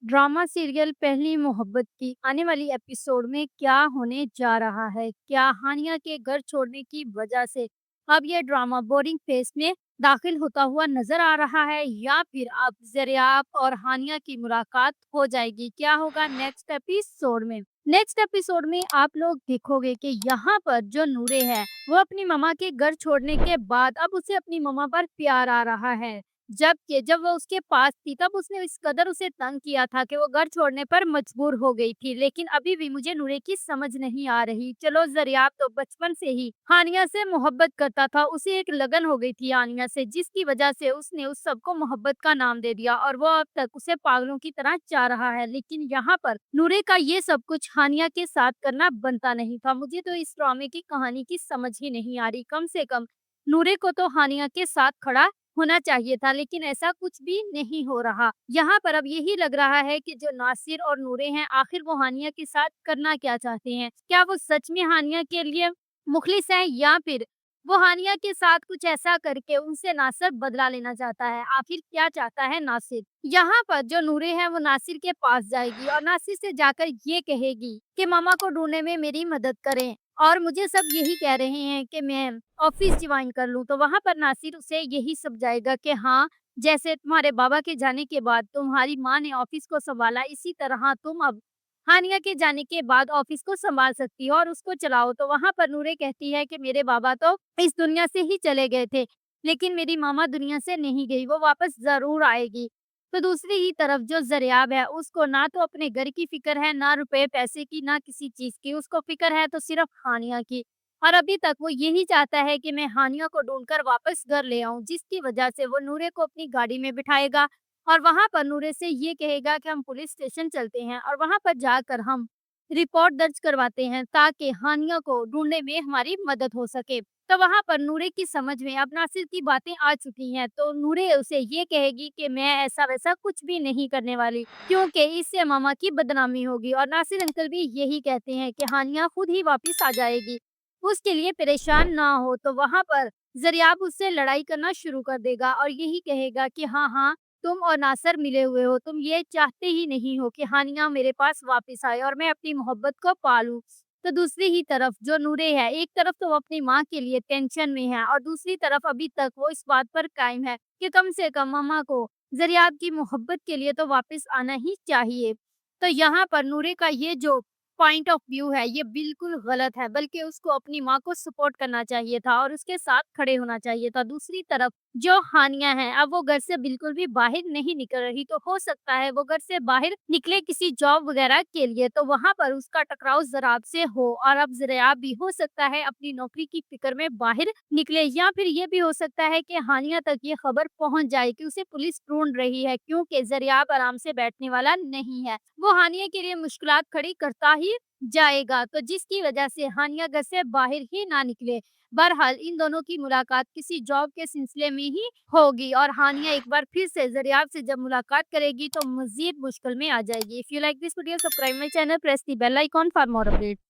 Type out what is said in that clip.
Drama serial पहली मोहब्बत की आने वाली एपिसोड में क्या होने जा रहा है? क्या हानिया के घर छोड़ने की वजह से अब ये ड्रामा बोरिंग फेस में दाखिल होता हुआ नजर आ रहा है या फिर अब जरियाब और हानिया की मुलाकात हो जाएगी? क्या होगा नेक्स्ट एपिसोड में? नेक्स्ट एपिसोड में आप लोग देखोगे कि यहाँ पर जो नूरे है वो अपनी मम्मा के घर छोड़ने के बाद अब उसे अपनी मम्मा पर प्यार आ रहा है। जब वो उसके पास थी तब उसने इस कदर उसे तंग किया था कि वो घर छोड़ने पर मजबूर हो गई थी। लेकिन अभी भी मुझे नूरे की समझ नहीं आ रही। चलो ज़रियाब तो बचपन से ही हानिया से मोहब्बत करता था। उसे एक लगन हो गई थी हानिया से, जिसकी वजह से उसने उस सबको मोहब्बत का नाम दे दिया और वो अब तक उसे पागलों की तरह चाह रहा है। लेकिन यहाँ पर नूरे का ये सब कुछ हानिया के साथ करना बनता नहीं था। मुझे तो इस ड्रामे की कहानी की समझ ही नहीं आ रही। कम से कम नूरे को तो हानिया के साथ खड़ा होना चाहिए था, लेकिन ऐसा कुछ भी नहीं हो रहा। यहाँ पर अब यही लग रहा है कि जो नासिर और नूरे हैं, आखिर वो हानिया के साथ करना क्या चाहते हैं? क्या वो सच में हानिया के लिए मुखलिस हैं या फिर वो हानिया के साथ कुछ ऐसा करके उनसे नासिर बदला लेना चाहता है? आखिर क्या चाहता है नासिर? यहाँ पर जो नूरे हैं वो नासिर के पास जाएगी और नासिर से जाकर ये कहेगी कि मामा को ढूंढने में मेरी मदद करें और मुझे सब यही कह रहे हैं कि मैं ऑफिस ज्वाइन कर लूँ। तो वहाँ पर नासिर उसे यही समझाएगा कि हाँ, जैसे तुम्हारे बाबा के जाने के बाद तुम्हारी माँ ने ऑफिस को सँभाला, इसी तरह तुम अब हानिया के जाने के बाद ऑफिस को सँभाल सकती हो और उसको चलाओ। तो वहाँ पर नूरे कहती है कि मेरे बाबा तो इस दुनिया से ही चले गए थे, लेकिन मेरी मामा दुनिया से नहीं गई, वो वापस ज़रूर आएगी। तो दूसरी ही तरफ जो ज़रियाब है, उसको ना तो अपने घर की फ़िक्र है, ना रुपए पैसे की, ना किसी चीज़ की। उसको फ़िक्र है तो सिर्फ़ हानिया की। और अभी तक वो यही चाहता है कि मैं हानिया को ढूँढकर वापस घर ले आऊँ, जिसकी वजह से वो नूरे को अपनी गाड़ी में बिठाएगा और वहाँ पर नूरे से ये कहेगा कि हम पुलिस स्टेशन चलते हैं और वहाँ पर जाकर हम रिपोर्ट दर्ज करवाते हैं ताकि हानिया को ढूँढने में हमारी मदद हो सके। तो वहाँ पर नूरे की समझ में अब नासिर की बातें आ चुकी हैं, तो नूरे उसे ये कहेगी कि मैं ऐसा-वैसा कुछ भी नहीं करने वाली, क्योंकि इससे मामा की बदनामी होगी और नासिर अंकल भी यही कहते हैं कि हानिया खुद ही वापस आ जाएगी। उसके लिए परेशान ना हो। तो वहाँ पर ज़रियाब उससे लड़ाई करना शुरू कर देगा और यही कहेगा कि हाँ, हाँ, तुम और नासिर मिले हुए हो, तुम ये चाहते ही नहीं हो कि हानिया मेरे पास वापस आए और मैं अपनी मोहब्बत को पालूँ। तो दूसरी ही तरफ जो नूरे है, एक तरफ तो वो अपनी माँ के लिए टेंशन में है और दूसरी तरफ अभी तक वो इस बात पर कायम है कि कम से कम मम्मा को ज़रियाब की मोहब्बत के लिए तो वापस आना ही चाहिए। तो यहाँ पर नूरे का ये जो पॉइंट ऑफ व्यू है, ये बिल्कुल गलत है, बल्कि उसको अपनी माँ को सपोर्ट करना चाहिए था और उसके साथ खड़े होना चाहिए था। दूसरी तरफ जो हानिया है, अब वो घर से बिल्कुल भी बाहर नहीं निकल रही, तो हो सकता है वो घर से बाहर निकले किसी जॉब वगैरह के लिए, तो वहाँ पर उसका टकराव ज़राब से हो और अब ज़राब भी हो सकता है अपनी नौकरी की फ़िक्र में बाहर निकले या फिर ये भी हो सकता है कि हानिया तक ये खबर पहुँच जाए कि उसे पुलिस ढूँढ रही है, क्योंकि ज़रियाब आराम से बैठने वाला नहीं है। वो हानिया के लिए मुश्किलात खड़ी करता ही जाएगा, तो जिसकी वजह से हानिया घर से बाहर ही ना निकले। बहरहाल इन दोनों की मुलाकात किसी जॉब के सिलसिले में ही होगी और हानिया एक बार फिर से ज़रियाब से जब मुलाकात करेगी तो मज़ीद मुश्किल में आ जाएगी। If you like this video, subscribe my channel, press the bell icon for more update.